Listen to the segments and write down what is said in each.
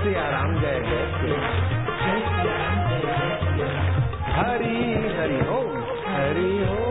सिया राम जय जय सिया हरि हरि ओम हरि ओम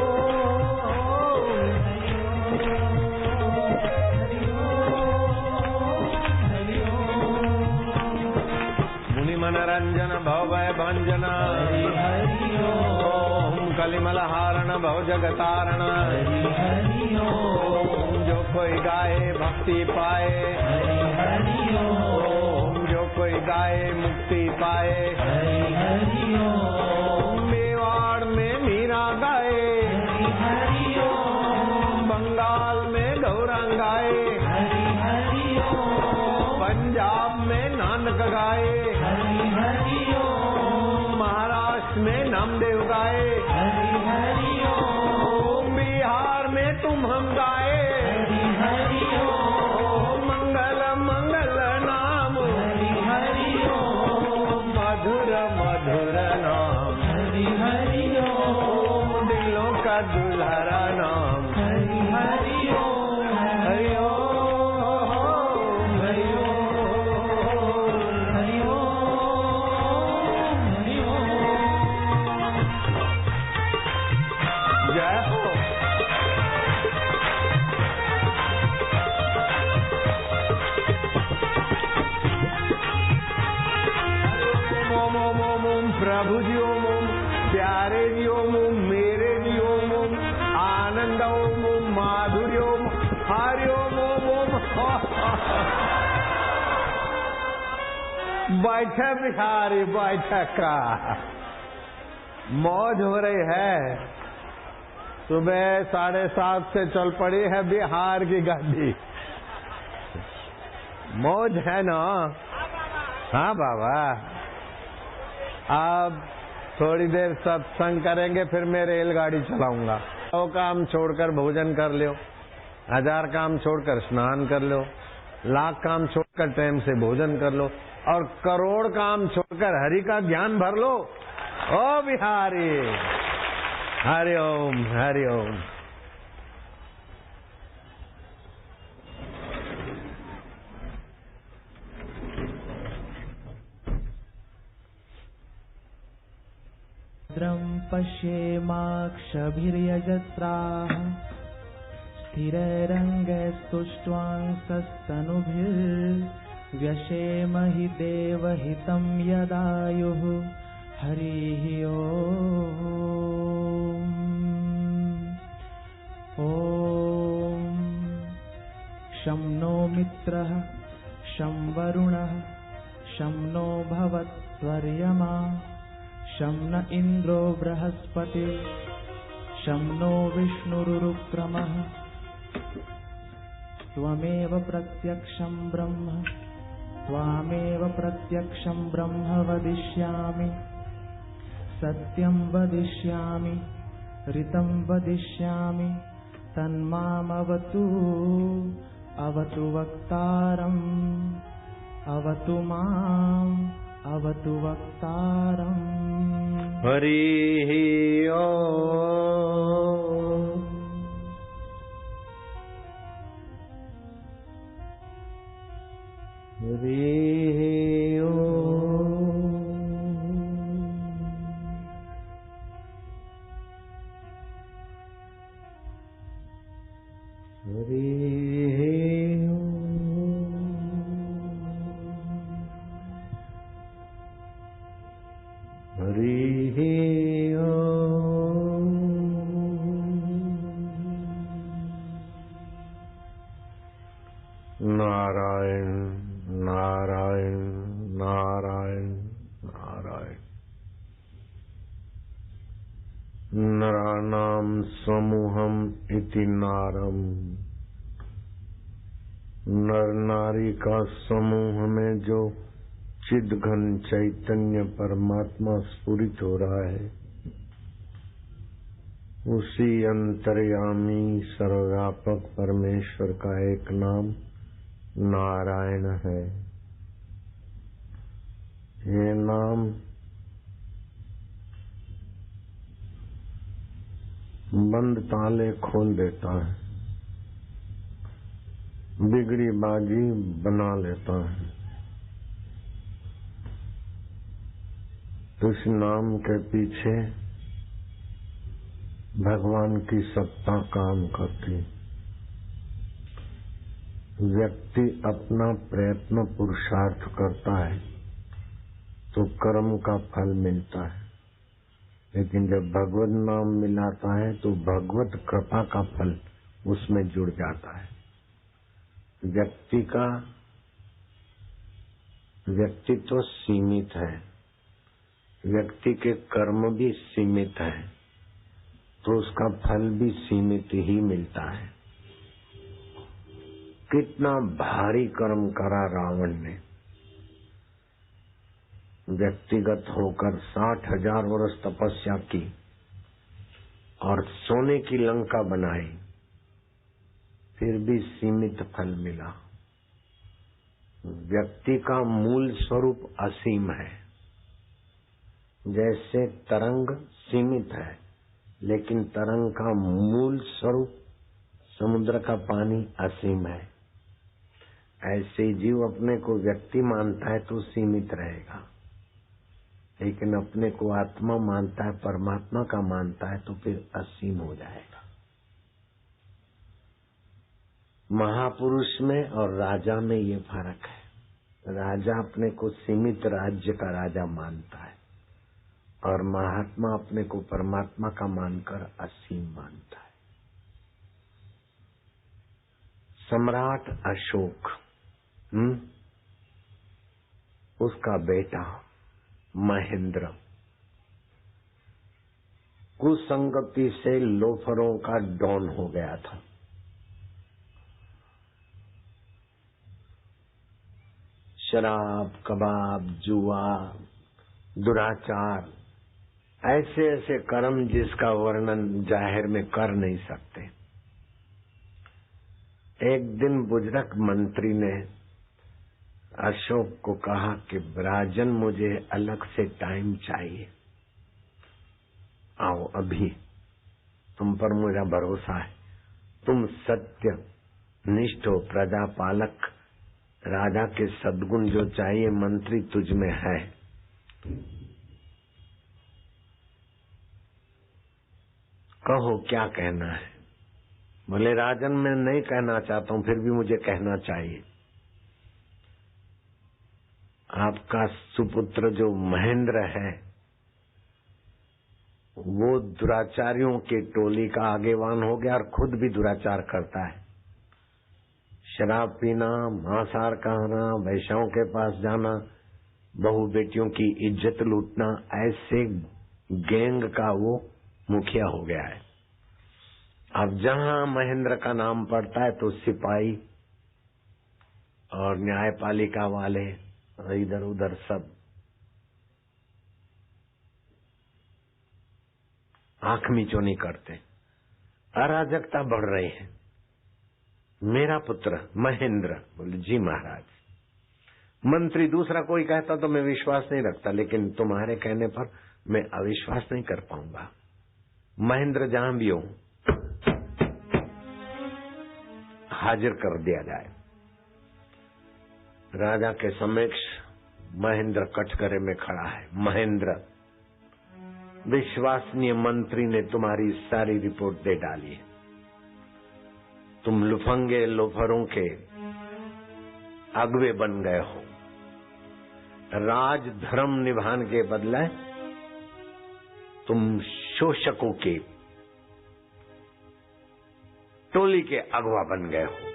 मनरंजन भव भय भंजन हरि हरि ओम कलिमल हारण भव जगतारण हरि हरि ओम जो कोई गाए भक्ति पाए हरि हरि ओम जो कोई गाए मुक्ति पाए हरि हरि ओम मेवाड़ में मीरा गाए हरि हरि ओम बंगाल में गौरंग गाए हरि हरि ओम पंजाब में नानक गाए महाराष्ट्र में नामदेव गाए हरि हरि ओम बिहार में तुम हम गाए हरि हरि ओम मंगल मंगल नाम हरि हरि ओम मधुर मधुर नाम हरि हरि ओम दिलों का दुल्हरा नाम हरि हरि ओम हरि ओम प्रभु जी ओम ओम प्यारे जी ओम ओम मेरे जी ओम ओम आनंद ओम ओम माधुर्य ओम हरि ओम ओम ओम बैठे बिहारी बैठक का मौज हो रही है। सुबह 7:30 से चल पड़ी है बिहार की गाड़ी। मौज है ना? हाँ बाबा। अब थोड़ी देर सत्संग करेंगे, फिर मैं रेलगाड़ी चलाऊंगा। 100 काम छोड़कर भोजन कर लो, 1000 काम छोड़कर स्नान कर लो, 1,00,000 काम छोड़कर टाइम से भोजन कर लो, और करोड़ काम छोड़कर हरि का ज्ञान भर लो। ओ बिहारी, हरि ओम हरि ओम। भद्रं पश्येमाक्षभिर्यजत्राः स्थिरैरङ्गैस्तुष्ट्वांसस्तनुभिर्व्यशेमहि देवहितं यदायुः। हरिः ओम्। ॐ शं नो मित्रः शं वरुणः शं नो भवत्वर्यमा शं न इन्द्रो बृहस्पति शं नो विष्णुरुक्रमः। त्वमेव प्रत्यक्षं ब्रह्म त्वामेव प्रत्यक्षं ब्रह्म वदिष्यामि। सत्यं वदिष्यामि ऋतं वदिष्यामि तन्मामवतु। अवतु वक्तारम् अवतु माम् अवतु वक्तारम्। हरिः ओम्। हरिः ओम्। हरिः हरिः ओम्। नारायण नारायण नारायण नारायण। नराणां समूहम् इति नारम्। नर नारी का समूह में जो चिद्घन चैतन्य परमात्मा स्फुरित हो रहा है, उसी अंतर्यामी सर्वव्यापक परमेश्वर का एक नाम नारायण है। ये नाम बंद ताले खोल देता है, बिगड़ी बाजी बना लेता है। इस नाम के पीछे भगवान की सत्ता काम करती। व्यक्ति अपना प्रयत्न पुरुषार्थ करता है तो कर्म का फल मिलता है, लेकिन जब भगवत नाम मिलाता है तो भगवत कृपा का फल उसमें जुड़ जाता है। व्यक्तित्व सीमित है, व्यक्ति के कर्म भी सीमित है, तो उसका फल भी सीमित ही मिलता है। कितना भारी कर्म करा रावण ने। व्यक्तिगत होकर 60,000 वर्ष तपस्या की और सोने की लंका बनाई, फिर भी सीमित फल मिला। व्यक्ति का मूल स्वरूप असीम है। जैसे तरंग सीमित है, लेकिन तरंग का मूल स्वरूप समुद्र का पानी असीम है। ऐसे जीव अपने को व्यक्ति मानता है तो सीमित रहेगा, लेकिन अपने को आत्मा मानता है, परमात्मा का मानता है, तो फिर असीम हो जाएगा। महापुरुष में और राजा में ये फर्क है। राजा अपने को सीमित राज्य का राजा मानता है और महात्मा अपने को परमात्मा का मानकर असीम मानता है। सम्राट अशोक, उसका बेटा महेंद्र कुसंगति से लोफरों का डॉन हो गया था। शराब, कबाब, जुआ, दुराचार, ऐसे ऐसे कर्म जिसका वर्णन जाहिर में कर नहीं सकते। एक दिन बुजुर्ग मंत्री ने अशोक को कहा कि राजन, मुझे अलग से टाइम चाहिए, आओ अभी, तुम पर मेरा भरोसा है, तुम सत्य निष्ठ हो, प्रजा पालक, राजा के सद्गुण जो चाहिए मंत्री तुझ में है। कहो क्या कहना है। बोले राजन, मैं नहीं कहना चाहता हूं, फिर भी मुझे कहना चाहिए। आपका सुपुत्र जो महेंद्र है वो दुराचारियों की टोली का आगेवान हो गया और खुद भी दुराचार करता है। शराब पीना, मांसाहार खाना, वैश्याओं के पास जाना, बहू बेटियों की इज्जत लूटना, ऐसे गैंग का वो मुखिया हो गया है। अब जहां महेंद्र का नाम पड़ता है तो सिपाही और न्यायपालिका वाले इधर उधर सब आंख मीचौनी करते, अराजकता बढ़ रही है। मेरा पुत्र महेंद्र, बोले जी महाराज। मंत्री दूसरा कोई कहता तो मैं विश्वास नहीं रखता, लेकिन तुम्हारे कहने पर मैं अविश्वास नहीं कर पाऊंगा। महेंद्र जहां भी हो हाजिर कर दिया जाए। राजा के समक्ष महेंद्र कटघरे में खड़ा है। महेंद्र, विश्वसनीय मंत्री ने तुम्हारी सारी रिपोर्ट दे डाली है। तुम लुफंगे लोफरों के अगवे बन गए हो। राज धर्म निभाने के बदले तुम शोषकों के टोली के अगवा बन गए हो।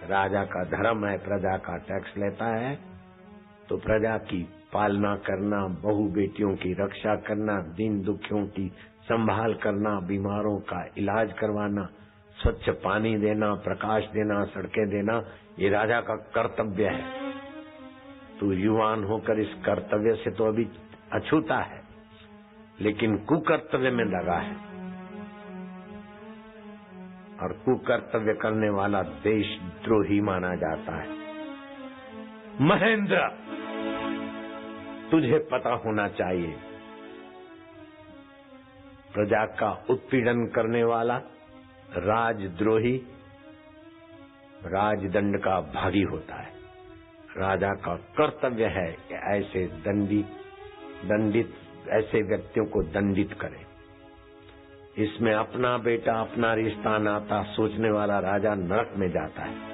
राजा का धर्म है, प्रजा का टैक्स लेता है, तो प्रजा की पालना करना, बहू बेटियों की रक्षा करना, दीन दुखियों की संभाल करना, बीमारों का इलाज करवाना, स्वच्छ पानी देना, प्रकाश देना, सड़कें देना, ये राजा का कर्तव्य है। तू युवान होकर इस कर्तव्य से तो अभी अछूता है, लेकिन कुकर्तव्य में लगा है, और कुकर्तव्य करने वाला देशद्रोही माना जाता है। महेंद्र, तुझे पता होना चाहिए, प्रजा का उत्पीड़न करने वाला राजद्रोही राजदंड का भागी होता है। राजा का कर्तव्य है कि ऐसे दंडित ऐसे व्यक्तियों को दंडित करे। इसमें अपना बेटा, अपना रिश्ता, नाता सोचने वाला राजा नरक में जाता है।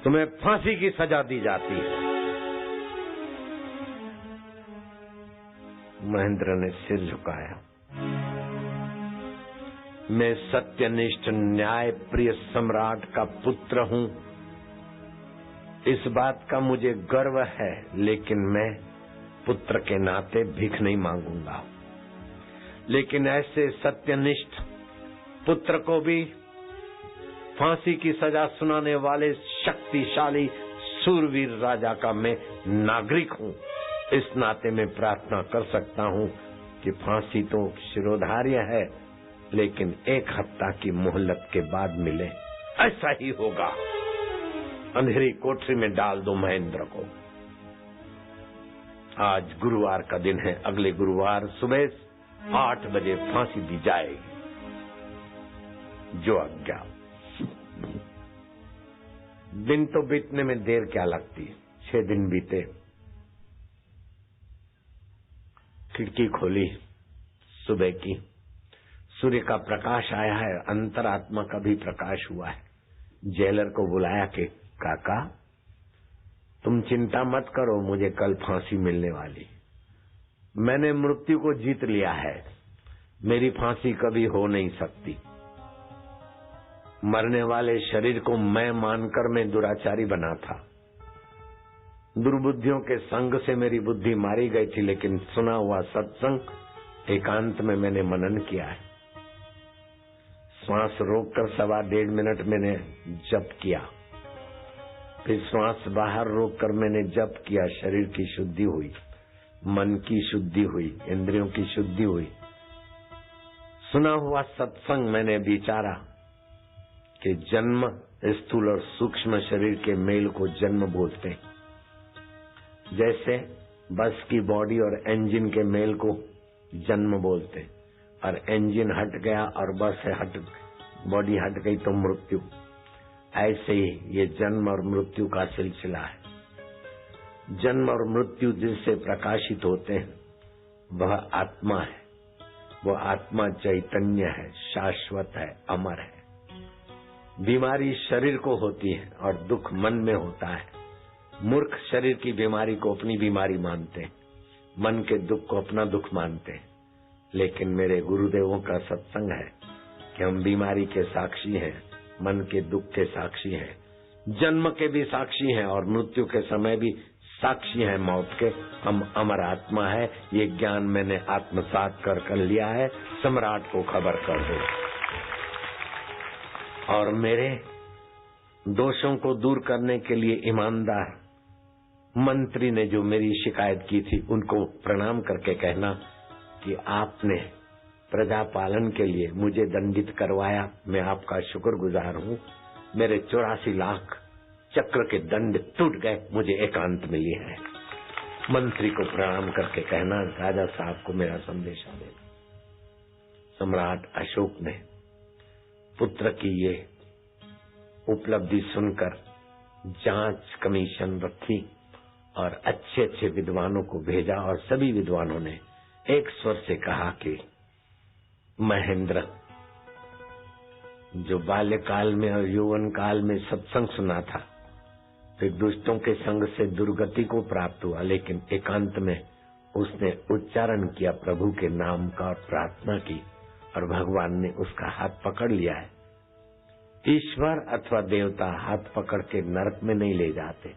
तुम्हें फांसी की सजा दी जाती है। महेंद्र ने सिर झुकाया। मैं सत्यनिष्ठ न्याय प्रिय सम्राट का पुत्र हूं, इस बात का मुझे गर्व है, लेकिन मैं पुत्र के नाते भीख नहीं मांगूंगा। लेकिन ऐसे सत्यनिष्ठ पुत्र को भी फांसी की सजा सुनाने वाले शक्तिशाली सूरवीर राजा का मैं नागरिक हूं। इस नाते मैं प्रार्थना कर सकता हूं कि फांसी तो शिरोधार्य है, लेकिन 1 हफ्ता की मोहलत के बाद मिले। ऐसा ही होगा। अंधेरी कोठरी में डाल दो महेंद्र को। आज गुरुवार का दिन है। अगले गुरुवार सुबह 8 बजे फांसी दी जाएगी। जो आज्ञा। दिन तो बीतने में देर क्या लगती। 6 दिन बीते। खिड़की खोली सुबह की, सूर्य का प्रकाश आया है, अंतरात्मा का भी प्रकाश हुआ है। जेलर को बुलाया कि काका तुम चिंता मत करो, मुझे कल फांसी मिलने वाली। मैंने मृत्यु को जीत लिया है, मेरी फांसी कभी हो नहीं सकती। मरने वाले शरीर को मैं मानकर मैं दुराचारी बना था। दुर्बुद्धियों के संग से मेरी बुद्धि मारी गई थी, लेकिन सुना हुआ सत्संग एकांत में मैंने मनन किया है। श्वास रोककर 1.5 मिनट मैंने जप किया, फिर श्वास बाहर रोककर मैंने जप किया। शरीर की शुद्धि हुई, मन की शुद्धि हुई, इंद्रियों की शुद्धि हुई। सुना हुआ सत्संग मैंने विचारा कि जन्म स्थूल और सूक्ष्म शरीर के मेल को जन्म बोलते हैं। जैसे बस की बॉडी और इंजन के मेल को जन्म बोलते हैं, और इंजन हट गया और बस बॉडी हट गई तो मृत्यु। ऐसे ही ये जन्म और मृत्यु का सिलसिला है। जन्म और मृत्यु जिससे प्रकाशित होते हैं वह आत्मा है। वह आत्मा चैतन्य है, शाश्वत है, अमर है। बीमारी शरीर को होती है और दुख मन में होता है। मूर्ख शरीर की बीमारी को अपनी बीमारी मानते हैं, मन के दुख को अपना दुख मानते हैं। लेकिन मेरे गुरुदेवों का सत्संग है कि हम बीमारी के साक्षी हैं, मन के दुख के साक्षी हैं, जन्म के भी साक्षी हैं और मृत्यु के समय भी साक्षी हैं मौत के। हम अमर आत्मा है। ये ज्ञान मैंने आत्मसात कर लिया है। सम्राट को खबर कर दो। और मेरे दोषों को दूर करने के लिए ईमानदार मंत्री ने जो मेरी शिकायत की थी उनको प्रणाम करके कहना कि आपने प्रजा पालन के लिए मुझे दंडित करवाया, मैं आपका शुक्रगुजार हूँ। मेरे 84 लाख चक्र के दंड टूट गए, मुझे एकांत मिली है। मंत्री को प्रणाम करके कहना राजा साहब को मेरा संदेशा देना। सम्राट अशोक ने पुत्र की ये उपलब्धि सुनकर जांच कमीशन रखी और अच्छे अच्छे विद्वानों को भेजा, और सभी विद्वानों ने एक स्वर से कहा कि महेंद्र जो बाल्यकाल में और यौवन काल में सत्संग सुना था, फिर दुष्टों के संग से दुर्गति को प्राप्त हुआ, लेकिन एकांत में उसने उच्चारण किया प्रभु के नाम का और प्रार्थना की, और भगवान ने उसका हाथ पकड़ लिया है। ईश्वर अथवा देवता हाथ पकड़ के नरक में नहीं ले जाते,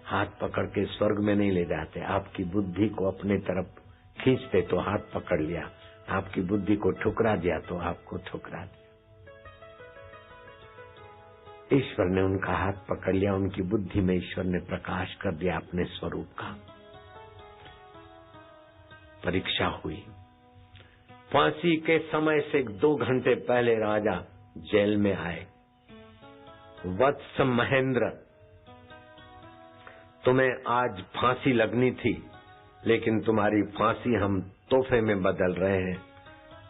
हाथ पकड़ के स्वर्ग में नहीं ले जाते। आपकी बुद्धि को अपने तरफ खींचते तो हाथ पकड़ लिया, आपकी बुद्धि को ठुकरा दिया तो आपको ठुकरा दिया। ईश्वर ने उनका हाथ पकड़ लिया, उनकी बुद्धि में ईश्वर ने प्रकाश कर दिया अपने स्वरूप का। परीक्षा हुई। फांसी के समय से 2 घंटे पहले राजा जेल में आए। वत्स महेंद्र, तुम्हें आज फांसी लगनी थी, लेकिन तुम्हारी फांसी हम तोहफे में बदल रहे हैं।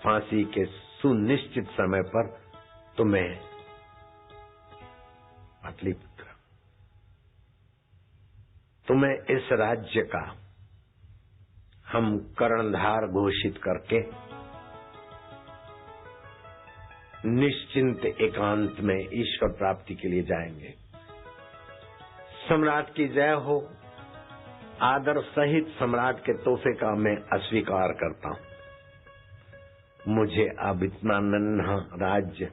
फांसी के सुनिश्चित समय पर तुम्हें पाटलिपुत्र, तुम्हें इस राज्य का हम कर्णधार घोषित करके निश्चिंत एकांत में ईश्वर प्राप्ति के लिए जाएंगे। सम्राट की जय हो। आदर सहित सम्राट के तोहफे का मैं अस्वीकार करता हूं। मुझे अब इतना नन्हा राज्य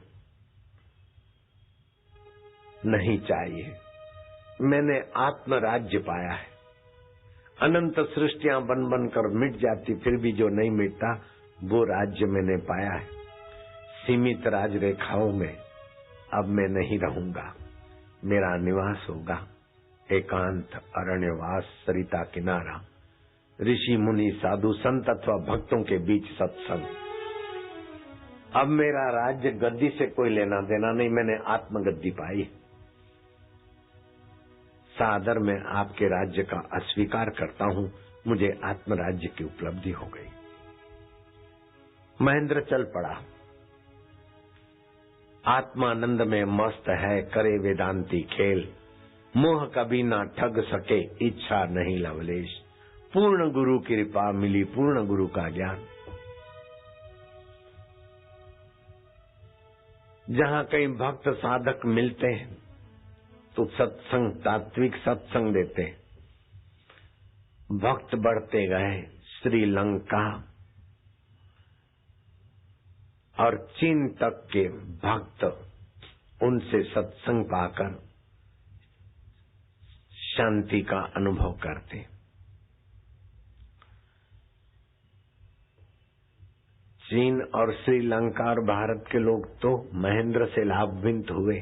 नहीं चाहिए। मैंने आत्म राज्य पाया है। अनंत सृष्टियां बन बनकर मिट जाती, फिर भी जो नहीं मिटता वो राज्य मैंने पाया है। सीमित राज रेखाओं में अब मैं नहीं रहूंगा। मेरा निवास होगा एकांत अरण्यवास, सरिता किनारा, ऋषि मुनि साधु संत अथवा भक्तों के बीच सत्संग। अब मेरा राज्य गद्दी से कोई लेना देना नहीं। मैंने आत्मगद्दी पाई। सादर में आपके राज्य का अस्वीकार करता हूं। मुझे आत्म राज्य की उपलब्धि हो गई। महेंद्र चल पड़ा। आत्मानंद में मस्त है, करे वेदांती खेल। मोह कभी ना ठग सके, इच्छा नहीं लवलेश। पूर्ण गुरु की कृपा मिली, पूर्ण गुरु का ज्ञान। जहां कई भक्त साधक मिलते हैं तो सत्संग, तात्विक सत्संग देते हैं। भक्त बढ़ते गए। श्रीलंका और चीन तक के भक्त उनसे सत्संग पाकर शांति का अनुभव करते। चीन और श्रीलंका और भारत के लोग तो महेंद्र से लाभान्वित हुए,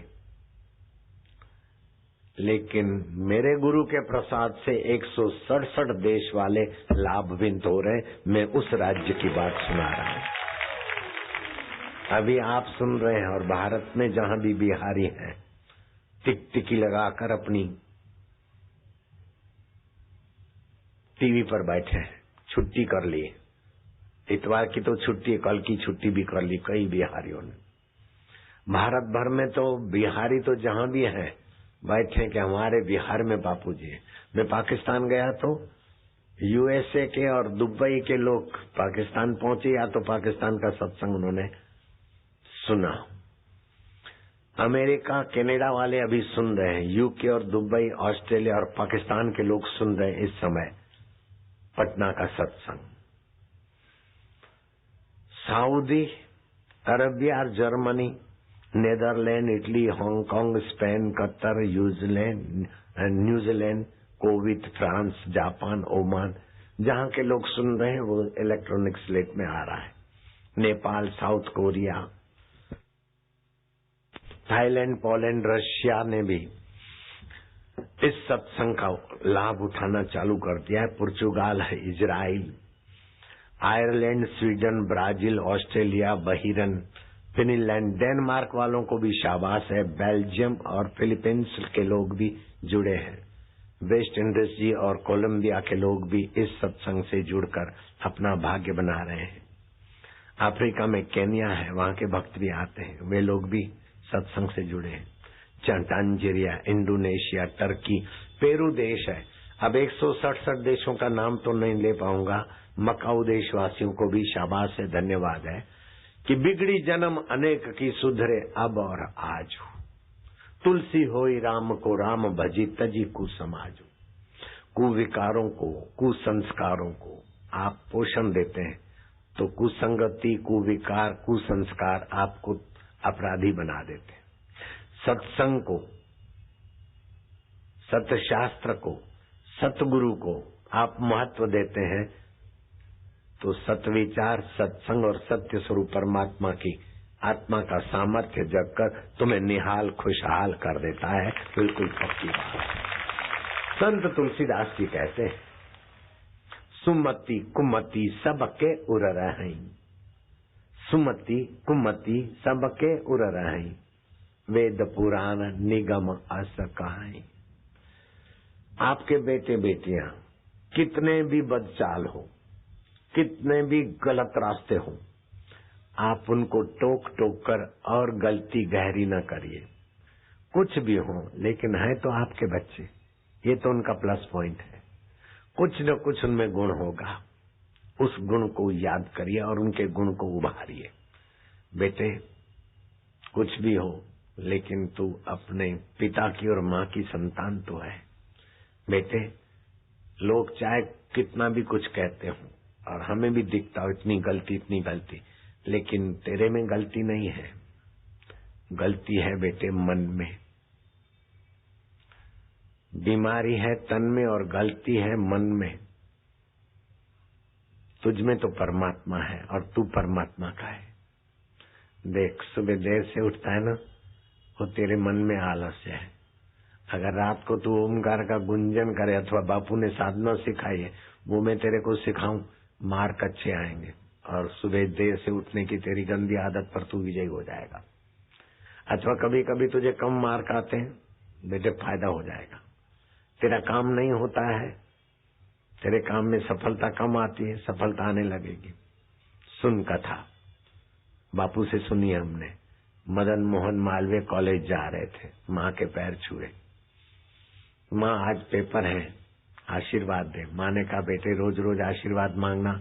लेकिन मेरे गुरु के प्रसाद से 167 देश वाले लाभान्वित हो रहे। मैं उस राज्य की बात सुना रहा हूं। अभी आप सुन रहे हैं। और भारत में जहां भी बिहारी हैं, टिकटिकी लगाकर अपनी टीवी पर बैठे हैं, छुट्टी कर ली। इतवार की तो छुट्टी, कल की छुट्टी भी कर ली कई बिहारियों ने। भारत भर में तो बिहारी तो जहां भी हैं बैठे कि हमारे बिहार में बापूजी है। मैं पाकिस्तान गया तो यूएसए के और दुबई के लोग पाकिस्तान पहुंचे, या तो पाकिस्तान का सत्संग उन्होंने सुना। अमेरिका, कनाडा वाले अभी सुन रहे हैं। यूके और दुबई, ऑस्ट्रेलिया और पाकिस्तान के लोग सुन रहे हैं इस समय पटना का सत्संग। Saudi Arabia, Germany, Netherland, Italy, Hong Kong, Spain, Qatar, New Zealand, Kuwait, France, Japan, Oman, जहां के लोग सुन रहे हैं वो इलेक्ट्रॉनिक स्लेट में आ रहा है। Nepal, south Korea, Thailand, Poland, Russia ने भी इस सत्संग का लाभ उठाना चालू कर दिया है। पुर्तगाल है, Israel, Ireland, Sweden, Brazil, Australia, Bahrain, Finland, Denmark वालों को भी शाबाश है। बेल्जियम और फिलीपींस के लोग भी जुड़े हैं। वेस्ट इंडीज जी और कोलंबिया के लोग भी इस सत्संग से जुड़कर अपना भाग्य बना रहे हैं। अफ्रीका में केन्या है, वहां के भक्त भी आते हैं, वे लोग भी सत्संग से जुड़े हैं। टांजेरिया, इंडोनेशिया, टर्की, पेरू देश है। अब 167 देशों का नाम तो नहीं ले पाऊंगा। मकाऊ देशवासियों को भी शाबाश है, धन्यवाद है कि बिगड़ी जन्म अनेक की सुधरे अब और आज। तुलसी होई राम को राम भजी, तजी कुसमाजो। कुविकारों को, कुसंस्कारों को आप पोषण देते हैं तो कुसंगति, कुविकार, कुसंस्कार आपको अपराधी बना देते हैं। सत्संग को, सतशास्त्र को, सतगुरु को आप महत्व देते हैं तो सत्विचार, सत्संग और सत्य स्वरूप परमात्मा की आत्मा का सामर्थ्य जगकर तुम्हें निहाल खुशहाल कर देता है। बिल्कुल पक्की बात। संत तुलसीदास जी कहते हैं, सुमति कुमति सबके उर रही, सुमति कुमति सबके उर रही, वेद पुराण निगम अस कहाई। आपके बेटे बेटियां कितने भी बदचाल हो, कितने भी गलत रास्ते हो, आप उनको टोक टोक कर और गलती गहरी न करिए। कुछ भी हो, लेकिन है तो आपके बच्चे, ये तो उनका प्लस पॉइंट है। कुछ न कुछ उनमें गुण होगा। उस गुण को याद करिए और उनके गुण को उभारिए। बेटे कुछ भी हो, लेकिन तू अपने पिता की और माँ की संतान तो है। बेटे लोग चाहे कितना भी कुछ कहते हो और हमें भी दिखता हो इतनी गलती, लेकिन तेरे में गलती नहीं है। गलती है बेटे मन में, बीमारी है तन में और गलती है मन में। तुझ में तो परमात्मा है और तू परमात्मा का है। देख सुबह देर से उठता है ना, वो तेरे मन में आलस्य है। अगर रात को तू ओमकार का गुंजन करे अथवा बापू ने साधना सिखाई है वो मैं तेरे को सिखाऊं, मार्क अच्छे आएंगे और सुबह देर से उठने की तेरी गंदी आदत पर तू विजयी हो जाएगा। अथवा कभी कभी तुझे कम मार्क आते हैं, बेटे फायदा हो जाएगा। तेरा काम नहीं होता है, तेरे काम में सफलता कम आती है, सफलता आने लगेगी। सुन कथा, बापू से सुनी हमने। मदन मोहन मालवीय कॉलेज जा रहे थे, माँ के पैर छुए। माँ आज पेपर है, आशीर्वाद दे। माँ ने कहा बेटे रोज रोज आशीर्वाद मांगना,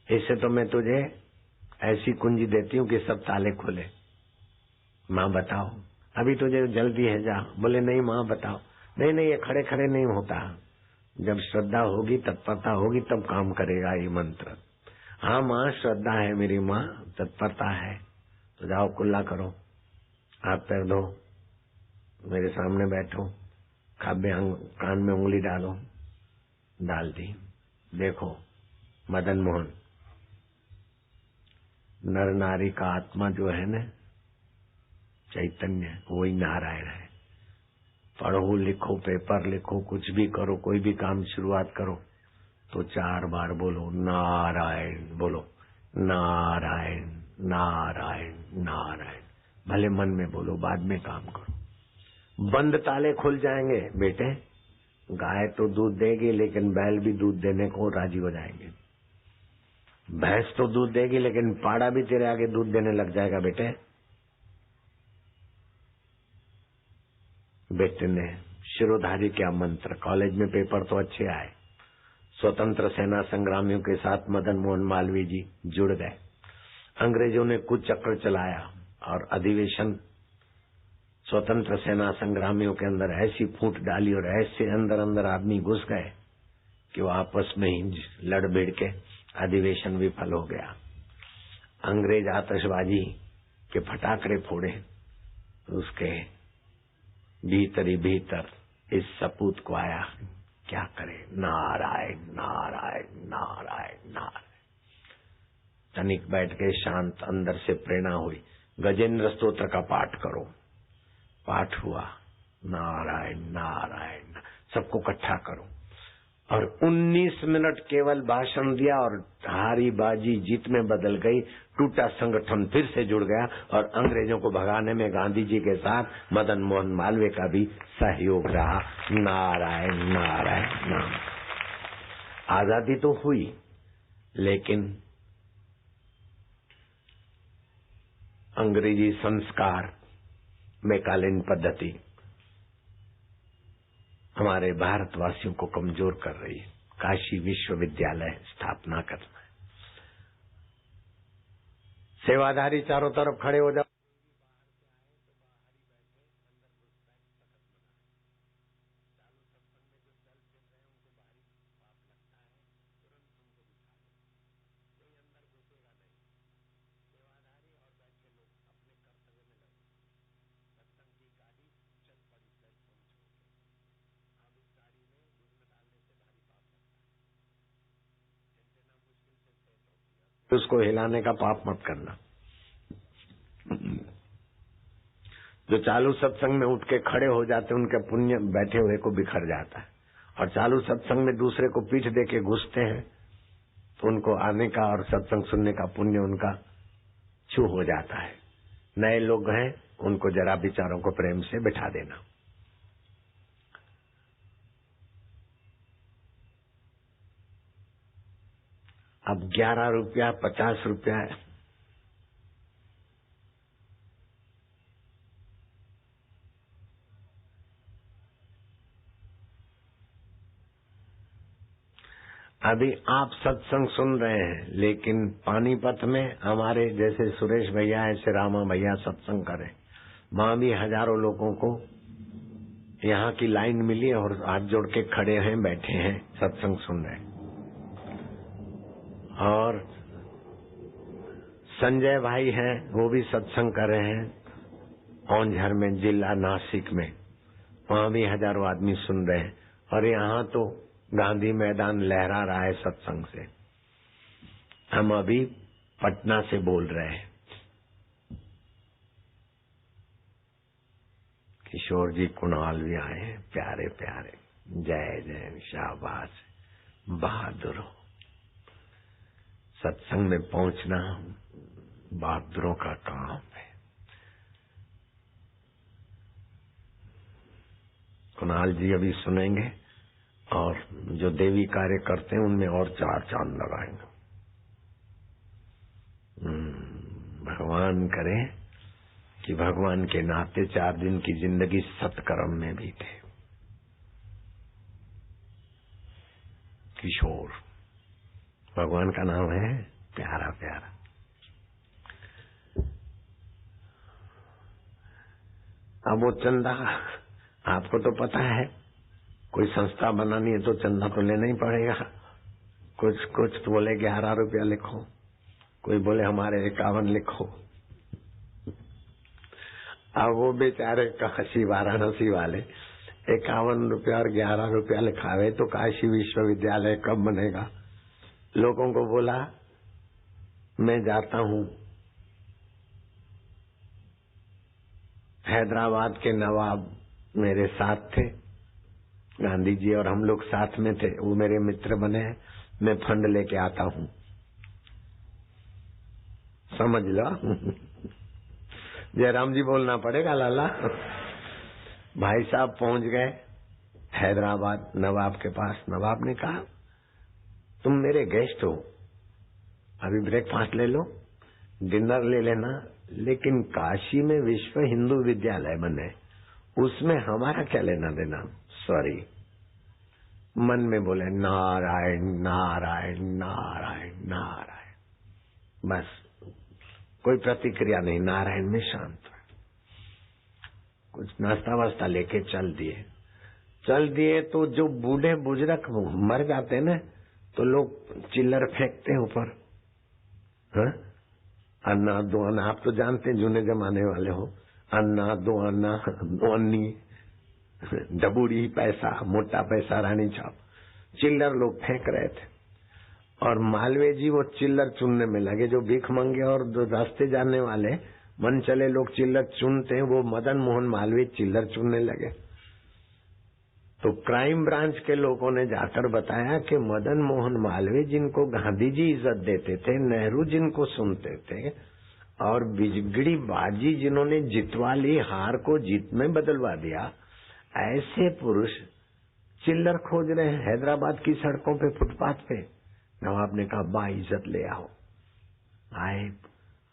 इससे तो मैं तुझे ऐसी कुंजी देती हूँ कि सब ताले खोले। माँ बताओ, अभी तुझे जल्दी है जा। बोले नहीं माँ बताओ। नहीं ये खड़े खड़े नहीं होता, जब श्रद्धा होगी तत्परता होगी तब काम करेगा ये मंत्र। हाँ माँ श्रद्धा है मेरी माँ, तत्परता है। तो जाओ कुल्ला करो, हाथ पैर धो, मेरे सामने बैठो, कान में उंगली डालो। डाल दी। देखो मदन मोहन, नर नारी का आत्मा जो है न चैतन्य, वही नारायण है। पढ़ो लिखो, पेपर लिखो, कुछ भी करो, कोई भी काम शुरुआत करो तो 4 बार बोलो नारायण, बोलो नारायण नारायण नारायण। भले मन में बोलो, बाद में काम करो, बंद ताले खुल जाएंगे। बेटे गाय तो दूध देगी लेकिन बैल भी दूध देने को राजी हो जाएंगे। भैंस तो दूध देगी लेकिन पाड़ा भी तेरे आगे दूध देने लग जाएगा। बेटे ने शिरोधार्य क्या मंत्र, कॉलेज में पेपर तो अच्छे आए। स्वतंत्र सेना संग्रामियों के साथ मदन मोहन मालवीय जी जुड़ गए। अंग्रेजों ने कुछ चक्र चलाया और अधिवेशन स्वतंत्र सेना संग्रामियों के अंदर ऐसी फूट डाली और ऐसे अंदर अंदर आदमी घुस गए कि वो आपस में ही लड़ भिड़ के अधिवेशन विफल हो गया। अंग्रेज आतशबाजी के फटाकड़े फोड़े, उसके भीतर ही भीतर इस सपूत को आया, क्या करे नारायण नारायण नारायण नारायण। तनिक बैठ के शांत, अंदर से प्रेरणा हुई, गजेंद्र स्तोत्र का पाठ करो। पाठ हुआ नारायण नारायण, सबको इकट्ठा करो और 19 मिनट केवल भाषण दिया और हारी बाजी जीत में बदल गई। टूटा संगठन फिर से जुड़ गया और अंग्रेजों को भगाने में गांधी जी के साथ मदन मोहन मालवीय का भी सहयोग रहा। नारायण नारायण नाम। आजादी तो हुई लेकिन अंग्रेजी संस्कार मैकालेन पद्धति हमारे भारतवासियों को कमजोर कर रही है। काशी विश्वविद्यालय स्थापना करना है। सेवाधारी चारों तरफ खड़े हो जाओ। उसको हिलाने का पाप मत करना। जो चालू सत्संग में उठ के खड़े हो जाते उनके पुण्य बैठे हुए को बिखर जाता है, और चालू सत्संग में दूसरे को पीठ दे के घुसते हैं तो उनको आने का और सत्संग सुनने का पुण्य उनका छू हो जाता है। नए लोग हैं उनको जरा विचारों को प्रेम से बिठा देना। अब 11 रुपया 50 रुपया है। अभी आप सत्संग सुन रहे हैं, लेकिन पानीपत में हमारे जैसे सुरेश भैया ऐसे रामा भैया सत्संग करें, वहां भी हजारों लोगों को यहाँ की लाइन मिली और हाथ जोड़ के खड़े हैं, बैठे हैं, सत्संग सुन रहे हैं। और संजय भाई हैं, वो भी सत्संग कर रहे हैं औंझर में, जिला नासिक में, वहां भी हजारों आदमी सुन रहे हैं। और यहाँ तो गांधी मैदान लहरा रहा है सत्संग से। हम अभी पटना से बोल रहे हैं। किशोर जी, कुणाल भी आए हैं, प्यारे प्यारे। जय जय, शाबाश, बहादुर हो। सत्संग में पहुंचना बहादुरों का काम है। कुणाल जी अभी सुनेंगे और जो देवी कार्य करते हैं उनमें और 4 चांद लगाएंगे। भगवान करे कि भगवान के नाते 4 दिन की जिंदगी सत्कर्म में बीते। किशोर भगवान का नाम है, प्यारा प्यारा। अब वो चंदा, आपको तो पता है, कोई संस्था बनानी है तो चंदा तो लेना ही पड़ेगा। कुछ तो बोले 11 रुपया लिखो, कोई बोले हमारे 51 लिखो। अब वो बेचारे काशी वाराणसी वाले 51 रुपया और 11 रुपया लिखावे तो काशी विश्वविद्यालय कब बनेगा। लोगों को बोला मैं जाता हूँ। हैदराबाद के नवाब मेरे साथ थे, गांधी जी और हम लोग साथ में थे, वो मेरे मित्र बने हैं। मैं फंड लेके आता हूँ, समझ लो। जयराम जी बोलना पड़ेगा लाला। भाई साहब पहुंच गए हैदराबाद नवाब के पास। नवाब ने कहा तुम मेरे गेस्ट हो, अभी ब्रेकफास्ट ले लो, डिनर ले लेना, लेकिन काशी में विश्व हिंदू विद्यालय बने, उसमें हमारा क्या लेना देना। सॉरी। मन में बोले नारायण नारायण नारायण नारायण, बस कोई प्रतिक्रिया नहीं, नारायण में शांत। कुछ नाश्ता वास्ता लेके चल दिए तो जो बूढ़े बुजुर्ग मर जाते न तो लोग चिल्लर फेंकते हैं ऊपर। अन्ना दो अन्ना, आप तो जानते हैं जूने जमाने वाले हो, अन्ना दो अन्ना, दो अन्नी, डबूड़ी पैसा, मोटा पैसा, रानी छाप, चिल्लर लोग फेंक रहे थे। और मालवीय जी वो चिल्लर चुनने में लगे। जो भीख मंगे और जो रास्ते जाने वाले मन चले लोग चिल्लर चुनते हैं, वो मदन मोहन मालवीय चिल्लर चुनने लगे। तो क्राइम ब्रांच के लोगों ने जाकर बताया कि मदन मोहन मालवीय जिनको गांधी जी इज्जत देते थे, नेहरू जिनको सुनते थे, और बिजगड़ी बाजी जिन्होंने जितवा ली, हार को जीत में बदलवा दिया, ऐसे पुरुष चिल्लर खोज रहे हैं हैदराबाद की सड़कों पे, फुटपाथ पे। नवाब ने कहा बा इज्जत ले आओ। आए,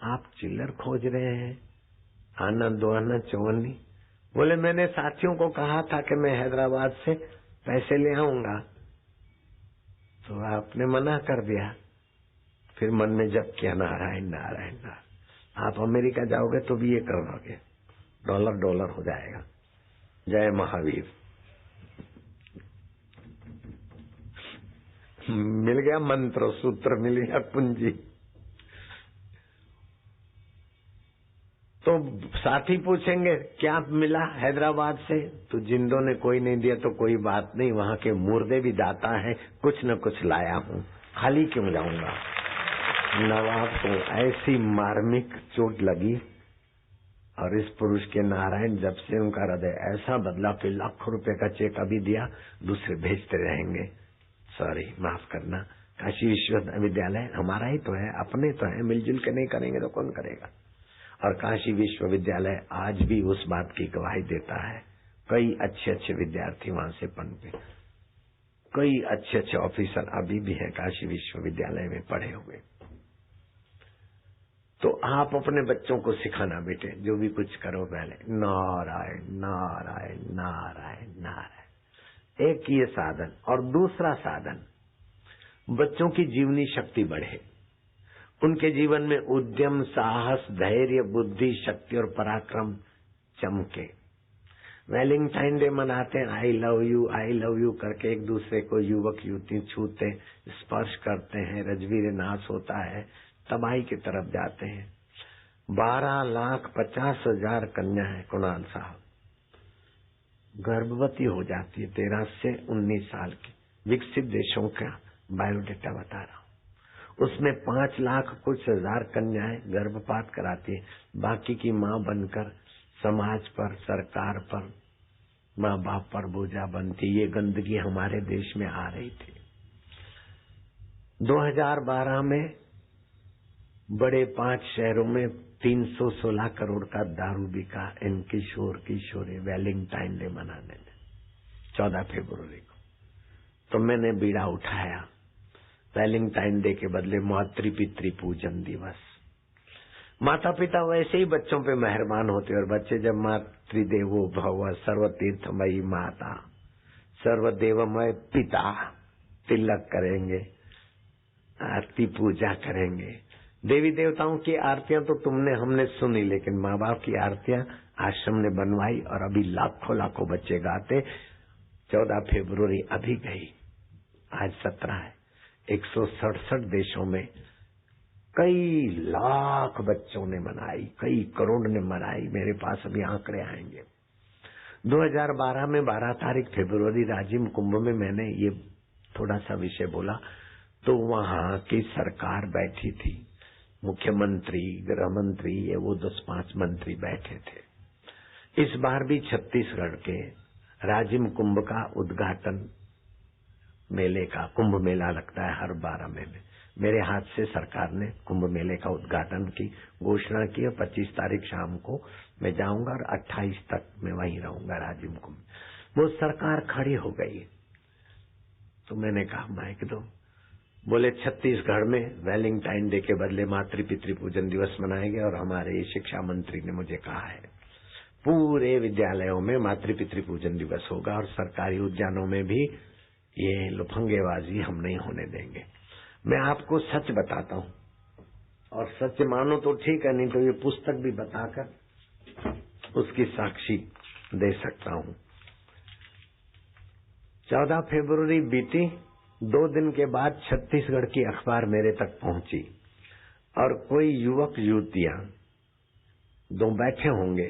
आप चिल्लर खोज रहे हैं, आना दो आना चौवन्नी। बोले मैंने साथियों को कहा था कि मैं हैदराबाद से पैसे ले आऊंगा, तो आपने मना कर दिया। फिर मन में जप किया नारायण नारायण नारायण। आप अमेरिका जाओगे तो भी ये करोगे, डॉलर हो जाएगा। जय महावीर। मिल गया मंत्र, सूत्र मिल गया, कुंजी। तो साथी पूछेंगे क्या मिला हैदराबाद से, तो जिंदों ने कोई नहीं दिया तो कोई बात नहीं, वहां के मुर्दे भी दाता है, कुछ न कुछ लाया हूं, खाली क्यों जाऊंगा। नवाब को ऐसी मार्मिक चोट लगी और इस पुरुष के नारायण जब से उनका हृदय ऐसा बदला कि लाखों रुपए का चेक अभी दिया, दूसरे भेजते रहेंगे। सॉरी, माफ करना। काशी विश्वविद्यालय हमारा ही तो है, अपने तो है, मिलजुल के नहीं करेंगे तो कौन करेगा। और काशी विश्वविद्यालय आज भी उस बात की गवाही देता है। कई अच्छे विद्यार्थी वहां से पनपे, कई अच्छे ऑफिसर अभी भी हैं काशी विश्वविद्यालय में पढ़े हुए। तो आप अपने बच्चों को सिखाना बेटे, जो भी कुछ करो पहले नारायण नारायण नारायण नारायण। एक ये साधन। और दूसरा साधन, बच्चों की जीवनी शक्ति बढ़े, उनके जीवन में उद्यम, साहस, धैर्य, बुद्धि, शक्ति और पराक्रम चमके। वैलेंटाइन डे मनाते हैं, आई लव यू करके एक दूसरे को युवक युवती छूते, स्पर्श करते हैं, रजवीर नाश होता है, तबाही की तरफ जाते हैं। 12,50,000 कन्या है कुणाल साहब, गर्भवती हो जाती है 13 से 19 साल की। विकसित देशों का बायोडेटा बता रहा हूँ। उसमें 5 लाख कुछ हजार कन्याएं गर्भपात कराती है, बाकी की माँ बनकर समाज पर, सरकार पर, माँ बाप पर बोझा बनती। ये गंदगी हमारे देश में आ रही थी। 2012 में बड़े 5 शहरों में 316 करोड़ का दारू बिका इन किशोर किशोरी वैलेंटाइन डे मनाने में 14 फरवरी को। तो मैंने बीड़ा उठाया, वैलेंटाइन डे के बदले मातृ पितृ पूजन दिवस। माता पिता वैसे ही बच्चों पे मेहरबान होते, और बच्चे जब मातृदेवो भव सर्वतीर्थमयी माता सर्वदेवमय पिता तिलक करेंगे, आरती पूजा करेंगे। देवी देवताओं की आरतियां तो हमने सुनी, लेकिन माँ बाप की आरतियां आश्रम ने बनवाई और अभी लाखों लाखों बच्चे गाते। 14 फरवरी अभी गई, आज 17 है। 167 देशों में कई लाख बच्चों ने मनाई, कई करोड़ ने मनाई। मेरे पास अभी आंकड़े आएंगे। 2012 में 12 तारीख फरवरी राजिम कुंभ में मैंने ये थोड़ा सा विषय बोला, तो वहां की सरकार बैठी थी, मुख्यमंत्री, गृह मंत्री, ये वो 10-5 मंत्री बैठे थे। इस बार भी छत्तीसगढ़ के राजिम कुंभ का उद्घाटन, मेले का, कुंभ मेला लगता है हर 12 महीने। मेरे हाथ से सरकार ने कुंभ मेले का उद्घाटन की घोषणा की। 25 तारीख शाम को मैं जाऊंगा और 28 तक मैं वहीं रहूंगा राजिम कुंभ। वो सरकार खड़ी हो गई, तो मैंने कहा माइक दो। बोले छत्तीसगढ़ में वैलेंटाइन डे के बदले मातृ पितृ पूजन दिवस मनाएंगे, और हमारे शिक्षा मंत्री ने मुझे कहा है पूरे विद्यालयों में मातृ पितृ पूजन दिवस होगा, और सरकारी उद्यानों में भी ये लफंगेबाजी हम नहीं होने देंगे। मैं आपको सच बताता हूँ, और सच मानो तो ठीक है, नहीं तो ये पुस्तक भी बताकर उसकी साक्षी दे सकता हूँ। 14 फरवरी बीती, 2 दिन के बाद छत्तीसगढ़ की अखबार मेरे तक पहुंची, और कोई युवक युवतियां 2 बैठे होंगे,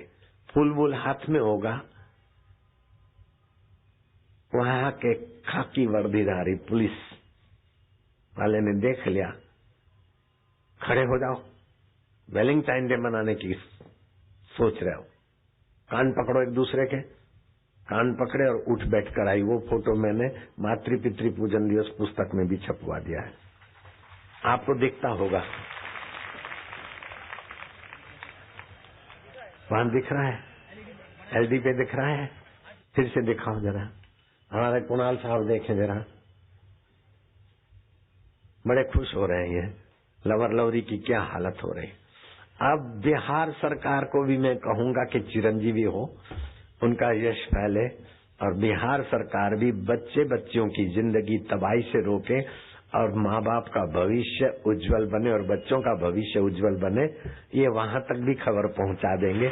फूल वूल हाथ में होगा, वहां के खाकी वर्दीधारी पुलिस वाले ने देख लिया, खड़े हो जाओ, वैलेंटाइन डे मनाने की सोच रहे हो, कान पकड़ो एक दूसरे के। कान पकड़े और उठ बैठ कर आई। वो फोटो मैंने मातृ पितृ पूजन दिवस पुस्तक में भी छपवा दिया है, आपको दिखता होगा, वहां दिख रहा है, एलडी पे दिख रहा है। फिर से दिखाओ जरा, हमारे कुणाल साहब देखें जरा, बड़े खुश हो रहे हैं। लवर लवरी की क्या हालत हो रही। अब बिहार सरकार को भी मैं कहूंगा कि चिरंजीवी हो, उनका यश फैले, और बिहार सरकार भी बच्चे बच्चियों की जिंदगी तबाही से रोके, और माँ बाप का भविष्य उज्जवल बने, और बच्चों का भविष्य उज्जवल बने। ये वहां तक भी खबर पहुंचा देंगे।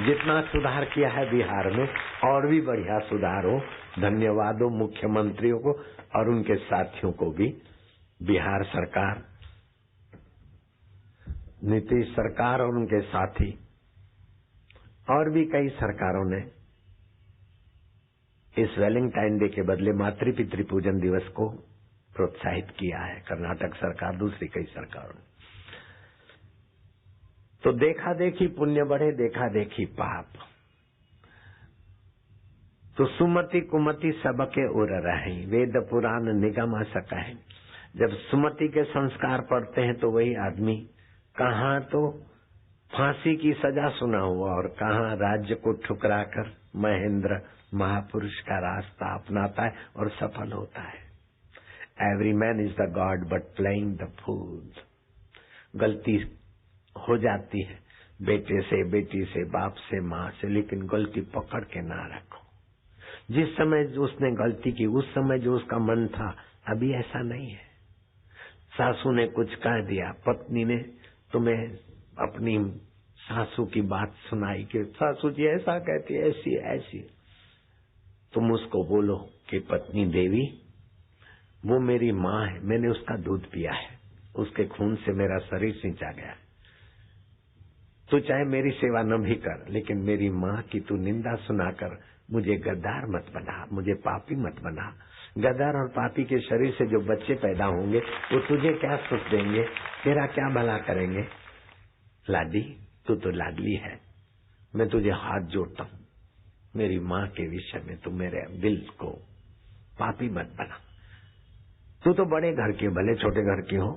जितना सुधार किया है बिहार में, और भी बढ़िया सुधार हो। धन्यवाद हो मुख्यमंत्रियों को और उनके साथियों को भी। बिहार सरकार, नीतीश सरकार और उनके साथी, और भी कई सरकारों ने इस वैलेंटाइन डे के बदले मातृ पितृ पूजन दिवस को प्रोत्साहित किया है। कर्नाटक सरकार, दूसरी कई सरकारों ने। तो देखा देखी पुण्य बढ़े, देखा देखी पाप। तो सुमति कुमति सबके उर रहे, वेद पुराण निगम सकहे। जब सुमति के संस्कार पढ़ते हैं तो वही आदमी कहाँ तो फांसी की सजा सुना हुआ, और कहाँ राज्य को ठुकराकर महेंद्र महापुरुष का रास्ता अपनाता है और सफल होता है। Every man is the god but playing the fool. गलती हो जाती है बेटे से, बेटी से, बाप से, माँ से, लेकिन गलती पकड़ के ना रखो। जिस समय जो उसने गलती की, उस समय जो उसका मन था, अभी ऐसा नहीं है। सासू ने कुछ कह दिया, पत्नी ने तुम्हें अपनी सासू की बात सुनाई कि सासू जी ऐसा कहती है, ऐसी ऐसी। तुम उसको बोलो कि पत्नी देवी, वो मेरी माँ है, मैंने उसका दूध पिया है, उसके खून से मेरा शरीर सिंचा गया है। तू चाहे मेरी सेवा न भी कर, लेकिन मेरी माँ की तू निंदा सुनाकर मुझे गद्दार मत बना, मुझे पापी मत बना। गद्दार और पापी के शरीर से जो बच्चे पैदा होंगे वो तुझे क्या सुख देंगे, तेरा क्या भला करेंगे। लाडी, तू तो लाडली है, मैं तुझे हाथ जोड़ता हूँ, मेरी माँ के विषय में तू मेरे दिल को पापी मत बना। तू तो बड़े घर की, भले छोटे घर की हो,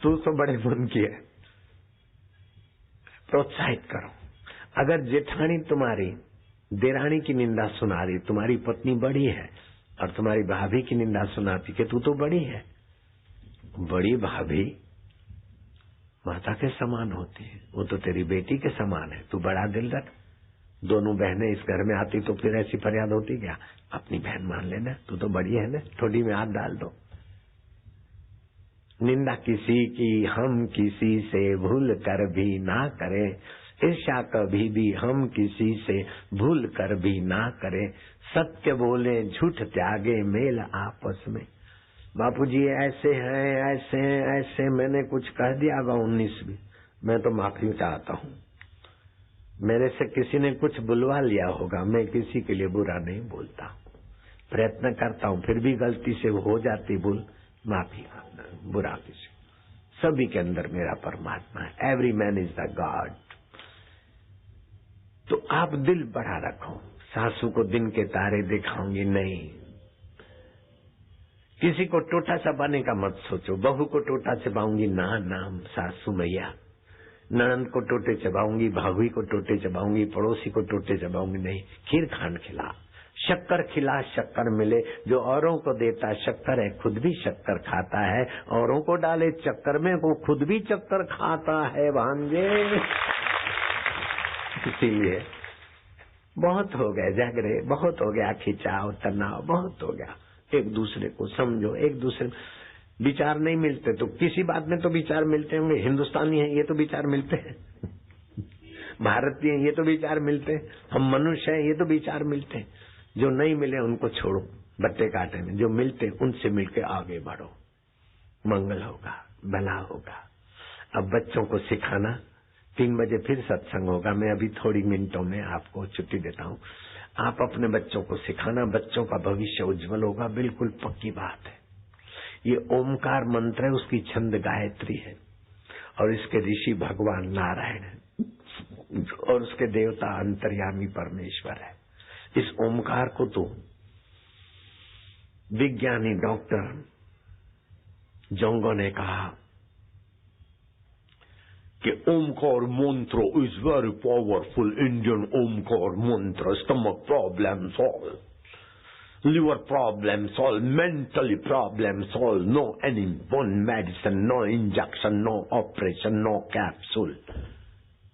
तू तो बड़े मन की है, प्रोत्साहित करो। अगर जेठानी तुम्हारी देरानी की निंदा सुना रही, तुम्हारी पत्नी बड़ी है और तुम्हारी भाभी की निंदा सुनाती कि तू तो बड़ी है, बड़ी भाभी माता के समान होती है, वो तो तेरी बेटी के समान है, तू बड़ा दिल रख। दोनों बहनें इस घर में आती तो फिर ऐसी फरियाद होती क्या, अपनी बहन मान लेना, तू तो बड़ी है ना, ठोडी में हाथ डाल दो। निंदा किसी की हम किसी से भूल कर भी ना करें, ईर्ष्या कभी भी हम किसी से भूल कर भी ना करें, सत्य बोले झूठ त्यागे मेल आपस में। बापूजी ऐसे हैं, ऐसे हैं, ऐसे मैंने कुछ कह दिया होगा 19 भी, मैं तो माफी चाहता हूँ। मेरे से किसी ने कुछ बुलवा लिया होगा, मैं किसी के लिए बुरा नहीं बोलता, प्रयत्न करता हूँ, फिर भी गलती से हो जाती भूल, माफी, बुरा किसी। सभी के अंदर मेरा परमात्मा है, every man is the God. तो आप दिल बड़ा रखो। सासू को दिन के तारे दिखाऊंगी नहीं, किसी को टोटा चबाने का मत सोचो, बहू को टोटा चबाऊंगी ना, नाम सासू मैया। ननंद को टोटे चबाऊंगी, भाभी को टोटे चबाऊंगी, पड़ोसी को टोटे चबाऊंगी नहीं। खीर खांड खिला, शक्कर खिला, शक्कर मिले। जो औरों को देता शक्कर है, खुद भी शक्कर खाता है, औरों को डाले चक्कर में वो खुद भी चक्कर खाता है भांजे। इसीलिए बहुत हो गए झगड़े, बहुत हो गया खिंचाव तनाव, बहुत हो गया। एक दूसरे को समझो, एक दूसरे विचार नहीं मिलते तो किसी बात में तो विचार मिलते होंगे। हिंदुस्तानी है ये तो विचार मिलते हैं, भारतीय है ये तो विचार मिलते हैं, हम मनुष्य है ये तो विचार मिलते हैं। जो नहीं मिले उनको छोड़ो बट्टे काटे में, जो मिलते उनसे मिलके आगे बढ़ो, मंगल होगा, भला होगा। अब बच्चों को सिखाना, 3 बजे फिर सत्संग होगा, मैं अभी थोड़ी मिनटों में आपको छुट्टी देता हूँ। आप अपने बच्चों को सिखाना, बच्चों का भविष्य उज्जवल होगा, बिल्कुल पक्की बात है। ये ओमकार मंत्र है, उसकी छंद गायत्री है और इसके ऋषि भगवान नारायण है और उसके देवता अंतर्यामी परमेश्वर है। इस ओमकार को तो विज्ञानी डॉक्टर जोंगो ने कहा कि Omkar mantra is very powerful. Indian Omkar mantra, stomach problem solve, liver problem solve, mentally problem solve, no any one medicine, no injection, no operation, no capsule,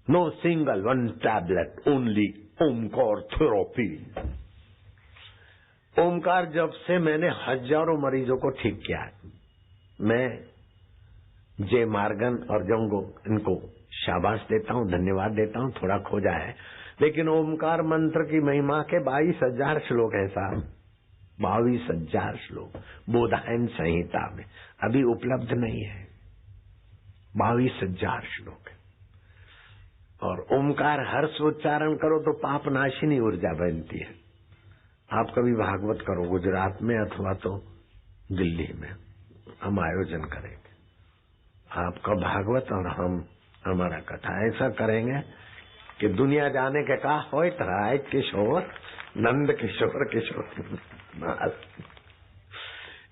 no single one tablet, only Omkar therapy. Omkar जब से मैंने हजारों मरीजों को ठीक किया है, मैं जे मार्गन और जोंगो इनको शाबाश देता हूँ, धन्यवाद देता हूँ। थोड़ा खोजा है, लेकिन ओमकार मंत्र की महिमा के 22,000 श्लोक हैं साहब, 22,000 श्लोक बोधायन संहिता में अभी उपलब्ध नहीं है। 22,000 श्लोक है और ओमकार हर्ष उच्चारण करो तो पाप नाशिनी ऊर्जा बनती है। आप कभी भागवत करो गुजरात में अथवा तो दिल्ली में, हम आयोजन करेंगे आपका भागवत और हम हमारा कथा ऐसा करेंगे कि दुनिया जाने के का हो राय किशोर नंद किशोर किशोर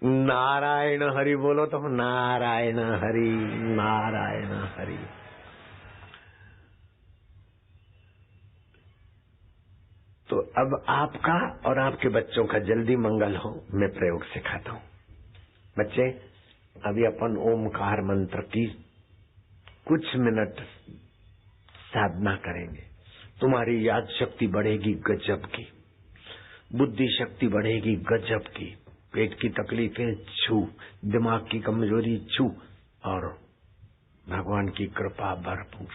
नारायण हरि बोलो तो नारायण हरि नारायण हरि। तो अब आपका और आपके बच्चों का जल्दी मंगल हो, मैं प्रयोग सिखाता हूँ। बच्चे अभी अपन ओमकार मंत्र की कुछ मिनट साधना करेंगे। तुम्हारी याद शक्ति बढ़ेगी गजब की, बुद्धि शक्ति बढ़ेगी गजब की, पेट की तकलीफें छू, दिमाग की कमजोरी छू, और भगवान की कृपा भरपूर।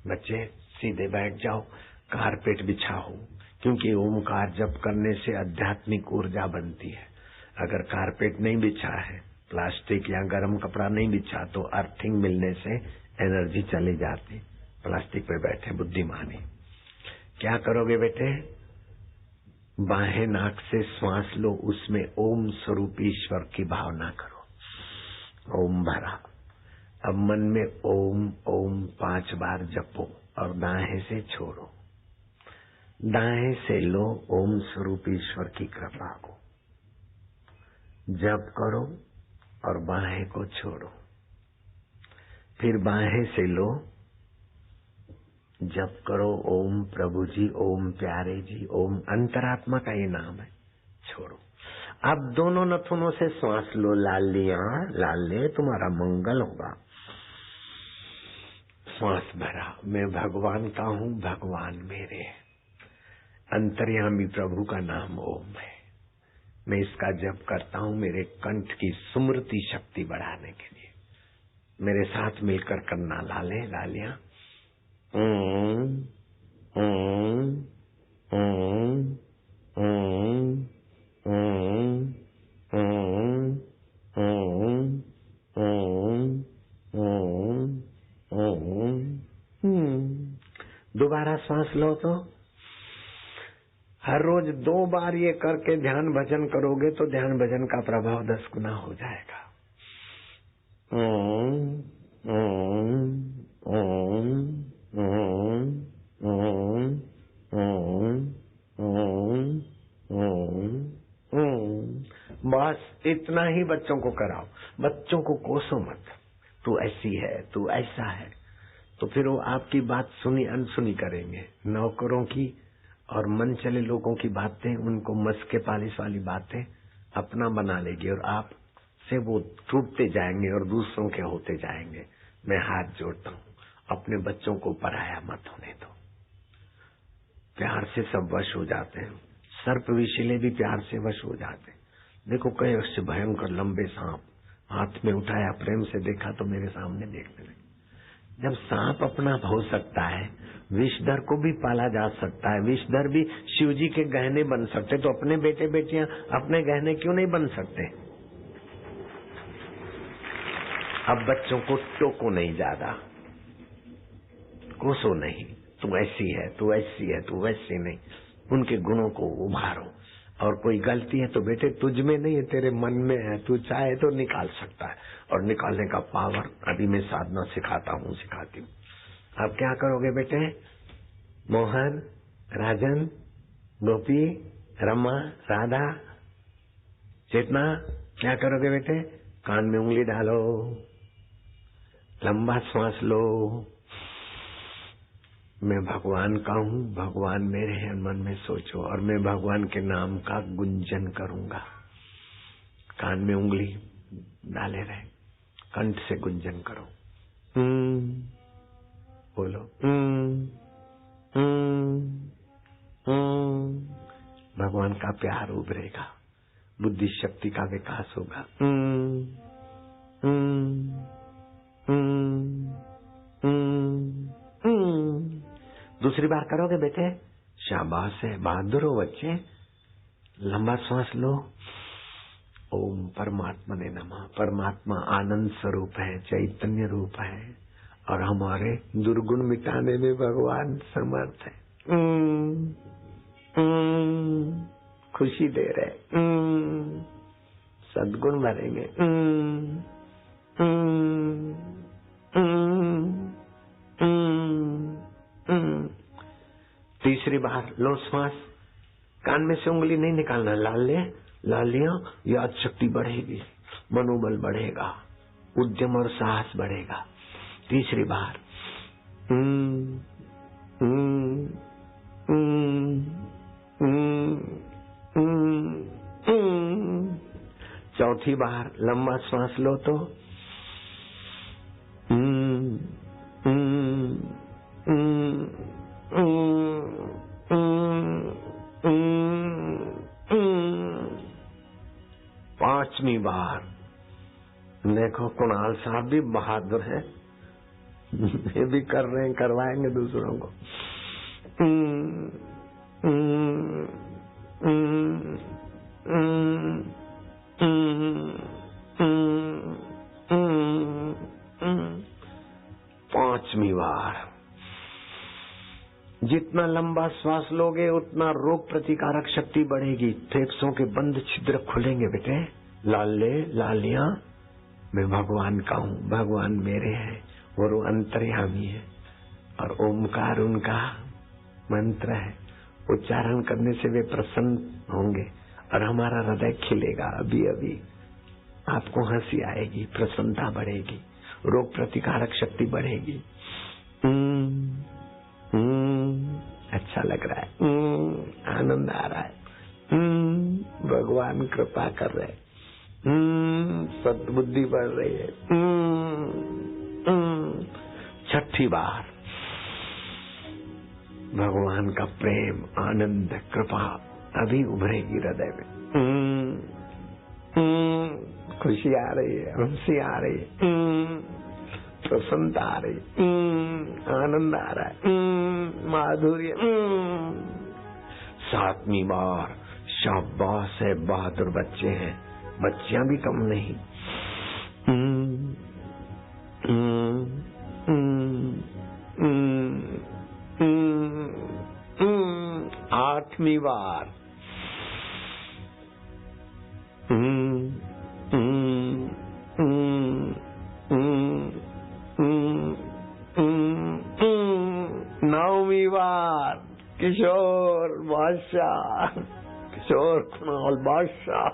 बच्चे सीधे बैठ जाओ, कारपेट बिछाओ, क्योंकि ओमकार जप करने से आध्यात्मिक ऊर्जा बनती है। अगर कारपेट नहीं बिछा है, प्लास्टिक या गर्म कपड़ा नहीं बिछा, तो अर्थिंग मिलने से एनर्जी चली जाती। प्लास्टिक पे बैठे बुद्धिमानी। क्या करोगे बेटे? बाहें नाक से श्वास लो, उसमें ओम स्वरूप ईश्वर की भावना करो। ओम भरा, अब मन में ओम ओम 5 बार जपो और दाएं से छोड़ो। दाएं से लो ओम स्वरूप ईश्वर की कृपा को, जप करो और बाहें को छोड़ो। फिर बाहें से लो, जप करो ओम प्रभु जी, ओम प्यारे जी, ओम अंतरात्मा का ये नाम है, छोड़ो। अब दोनों नथुनों से श्वास लो, लालिया लाले, तुम्हारा मंगल होगा। श्वास भरा, मैं भगवान का हूँ, भगवान मेरे है। अंतर्यामी प्रभु का नाम ओम है। मैं इसका जप करता हूँ मेरे कंठ की स्मृति शक्ति बढ़ाने के लिए। मेरे साथ मिलकर करना लाले लालिया। ओम ओम ओम ओम ओम ओम ओम ओम ओम ओम। दोबारा सांस लो तो हर रोज 2 बार ये करके ध्यान भजन करोगे तो ध्यान भजन का प्रभाव 10 गुना हो जाएगा। ओम ओम ओम ओम ओम ओम ओम ओम ओम। बस इतना ही बच्चों को कराओ, बच्चों को कोसो मत। तू ऐसी है, तू ऐसा है, तो फिर वो आपकी बात सुनी अनसुनी करेंगे। नौकरों की और मन चले लोगों की बातें, उनको मस्के पालिश वाली बातें अपना बना लेगी और आप से वो टूटते जाएंगे और दूसरों के होते जाएंगे। मैं हाथ जोड़ता हूँ, अपने बच्चों को पराया मत होने दो। प्यार से सब वश हो जाते हैं, सर्प विशीले भी प्यार से वश हो जाते हैं। देखो कई ऐसे भयंकर लंबे सांप, हाथ में उठाया, प्रेम से देखा तो मेरे सामने देखने लगे। जब सांप अपना हो सकता है, विषधर को भी पाला जा सकता है, विषधर भी शिव जी के गहने बन सकते, तो अपने बेटे बेटियां अपने गहने क्यों नहीं बन सकते? अब बच्चों को टोको नहीं, ज्यादा कोसो नहीं। तू ऐसी है, तू ऐसी है, तू वैसी नहीं। उनके गुणों को उभारो। और कोई गलती है तो बेटे तुझ में नहीं है, तेरे मन में है। तू चाहे तो निकाल सकता है, और निकालने का पावर अभी मैं साधना सिखाता हूँ, सिखाती हूँ। अब क्या करोगे बेटे? मोहन, राजन, गोपी, रमा, राधा, चेतना, क्या करोगे बेटे? कान में उंगली डालो, लंबा श्वास लो। मैं भगवान का हूँ, भगवान मेरे हैं, मन में सोचो, और मैं भगवान के नाम का गुंजन करूंगा। कान में उंगली डाले रहे, कंठ से गुंजन करो। बोलो भगवान का प्यार उभरेगा, बुद्धि शक्ति का विकास होगा। दूसरी बार करोगे बेटे? शाबाश है, बहादुर हो बच्चे। लंबा सांस लो। ओम परमात्मा ने नमः। परमात्मा आनंद स्वरूप है, चैतन्य रूप है, और हमारे दुर्गुण मिटाने में भगवान समर्थ है। खुशी दे रहे, सद्गुण भरेंगे। तीसरी बार लो श्वास। कान में से उंगली नहीं निकालना, लालिया, याद शक्ति बढ़ेगी, मनोबल बढ़ेगा, उद्यम और साहस बढ़ेगा। तीसरी बार चौथी बार लंबा श्वास लो तो 5वीं बार। देखो कुणाल साहब भी बहादुर है, ये भी कर रहे हैं, करवाएंगे दूसरों को। पांचवी बार। जितना लंबा श्वास लोगे उतना रोग प्रतिकारक शक्ति बढ़ेगी, फेफड़ों के बंद छिद्र खुलेंगे। बेटे लाले लालियां, मैं भगवान का हूँ, भगवान मेरे हैं और वो अंतर्यामी है, और ओमकार उनका मंत्र है। उच्चारण करने से वे प्रसन्न होंगे और हमारा हृदय खिलेगा। अभी अभी आपको हंसी आएगी, प्रसन्नता बढ़ेगी, रोग प्रतिकारक शक्ति बढ़ेगी। अच्छा लग रहा है, आनंद आ रहा है, भगवान कृपा कर रहे, सद्बुद्धि बढ़ रही है। 6ठी बार। भगवान का प्रेम, आनंद, कृपा अभी उभरेगी हृदय में। खुशी आ रही है, हंसी आ रही है, प्रसन्नता आ रही है, आनंद आ रहा है, माधुर्य। 7वीं बार। शाबाश है, बहादुर बच्चे हैं, बच्चियां भी कम नहीं। 8वीं बार। 9वीं बार। किशोर बादशाह, किशोर कुणाल बादशाह।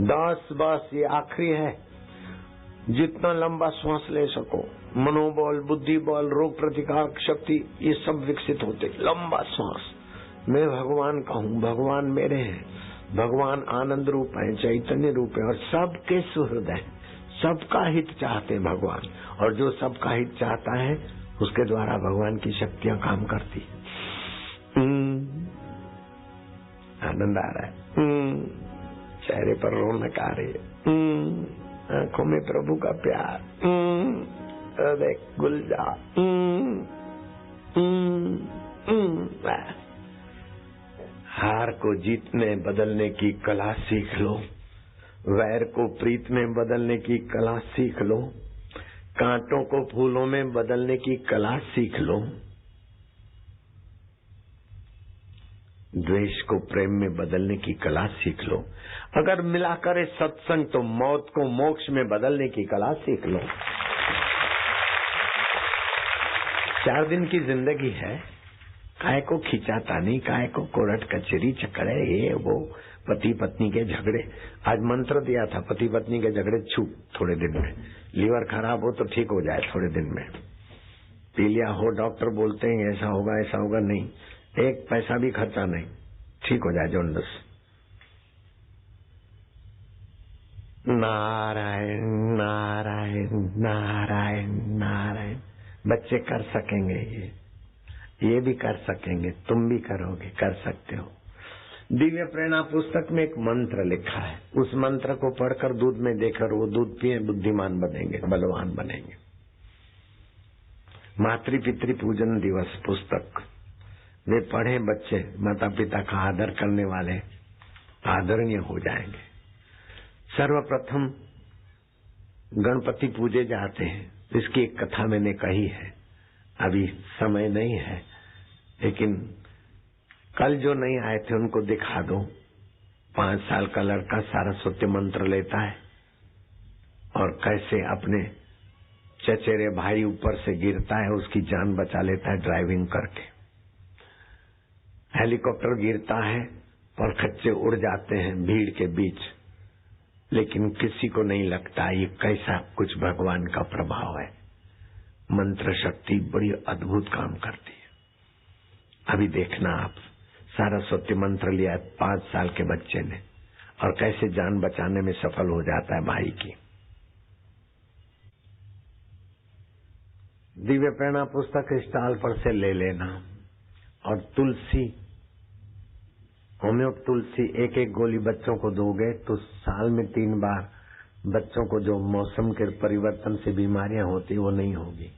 10 बस ये आखिरी है। जितना लंबा श्वास ले सको, मनोबल, बुद्धि बल, रोग प्रतिकारक शक्ति, ये सब विकसित होते। लंबा श्वास। मैं भगवान का हूँ, भगवान मेरे हैं, भगवान आनंद रूप है, चैतन्य रूप है और सबके सुहृद है, सबका हित चाहते हैं भगवान, और जो सबका हित चाहता है उसके द्वारा भगवान की शक्तियां काम करती। आनंद आ रहा है, चेहरे पर रौनक आ रही है, आंखों में प्रभु का प्यार, हृदय गुलजार। हार को जीत में बदलने की कला सीख लो, वैर को प्रीत में बदलने की कला सीख लो, कांटों को फूलों में बदलने की कला सीख लो, द्वेष को प्रेम में बदलने की कला सीख लो। अगर मिला करे सत्संग तो मौत को मोक्ष में बदलने की कला सीख लो। 4 दिन की जिंदगी है, काय को खिंचाता नहीं, काय को कोर्ट कचहरी चक्कर है, ये वो पति पत्नी के झगड़े। आज मंत्र दिया था, पति पत्नी के झगड़े छूट थोड़े दिन में, लीवर खराब हो तो ठीक हो जाए थोड़े दिन में, पी लिया हो, डॉक्टर बोलते हैं ऐसा होगा, नहीं, एक पैसा भी खर्चा नहीं, ठीक हो जाए जॉन्डिस। नारायण नारायण नारायण नारायण। बच्चे कर सकेंगे, ये भी कर सकेंगे, तुम भी करोगे, कर सकते हो। दिव्य प्रेरणा पुस्तक में एक मंत्र लिखा है, उस मंत्र को पढ़कर दूध में देकर वो दूध पिए, बुद्धिमान बनेंगे, बलवान बनेंगे। मातृ पितृ पूजन दिवस पुस्तक वे पढ़े बच्चे माता पिता का आदर करने वाले आदरणीय हो जाएंगे। सर्वप्रथम गणपति पूजे जाते हैं, इसकी एक कथा मैंने कही है, अभी समय नहीं है, लेकिन कल जो नहीं आए थे उनको दिखा दो। 5 साल का लड़का सारस्वती मंत्र लेता है और कैसे अपने चचेरे भाई ऊपर से गिरता है, उसकी जान बचा लेता है ड्राइविंग करके। हेलीकॉप्टर गिरता है और खच्चे उड़ जाते हैं भीड़ के बीच, लेकिन किसी को नहीं लगता ये कैसा कुछ भगवान का प्रभाव है। मंत्र शक्ति बड़ी अद्भुत काम करती है। अभी देखना आप, सारस्वती मंत्र लिया 5 साल के बच्चे ने और कैसे जान बचाने में सफल हो जाता है भाई की। दिव्य प्रेरणा पुस्तक स्टॉल पर से ले लेना। और तुलसी, होम्यो तुलसी एक एक गोली बच्चों को दोगे तो साल में 3 बार बच्चों को जो मौसम के परिवर्तन से बीमारियां होती वो नहीं होगी।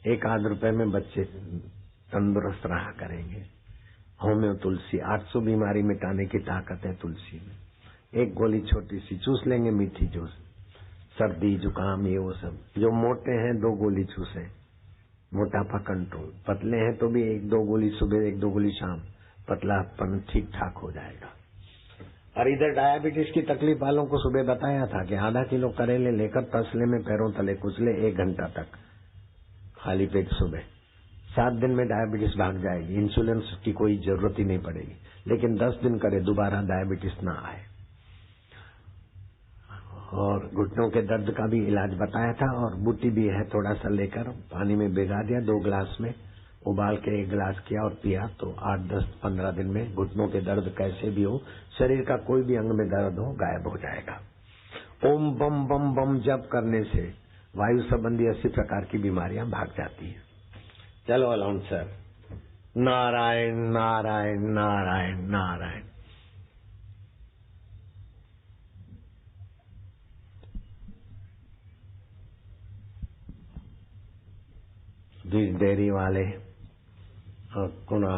1 आध रुपए में बच्चे तंदुरुस्त रहा करेंगे। होम्यो तुलसी 800 बीमारी मिटाने की ताकत है तुलसी में। एक गोली छोटी सी चूस लेंगे, मीठी जूस, सर्दी जुकाम ये वो सब। जो मोटे हैं 2 गोली चूसे, मोटापा कंट्रोल। पतले हैं तो भी 1-2 गोली सुबह 1-2 गोली शाम, पतलापन ठीक ठाक हो जाएगा। और इधर डायबिटीज की तकलीफ वालों को सुबह बताया था कि आधा किलो करेले लेकर तसले में पैरों तले कुचले 1 घंटा तक खाली पेट सुबह। 7 दिन में डायबिटीज भाग जाएगी, इंसुलिन की कोई जरूरत ही नहीं पड़ेगी। लेकिन 10 दिन करे दोबारा डायबिटीज ना आए। और घुटनों के दर्द का भी इलाज बताया था। और बूटी भी है, थोड़ा सा लेकर पानी में भिगा दिया, 2 गिलास में उबाल के 1 गिलास किया और पिया तो 8, 10, 15 दिन में घुटनों के दर्द कैसे भी हो, शरीर का कोई भी अंग में दर्द हो, गायब हो जाएगा। ओम बम बम बम जप करने से वायु संबंधी 80 प्रकार की बीमारियां भाग जाती है। चलो अलाउंसर, नारायण नारायण नारायण नारायण। बीज डेयरी वाले और कुणाल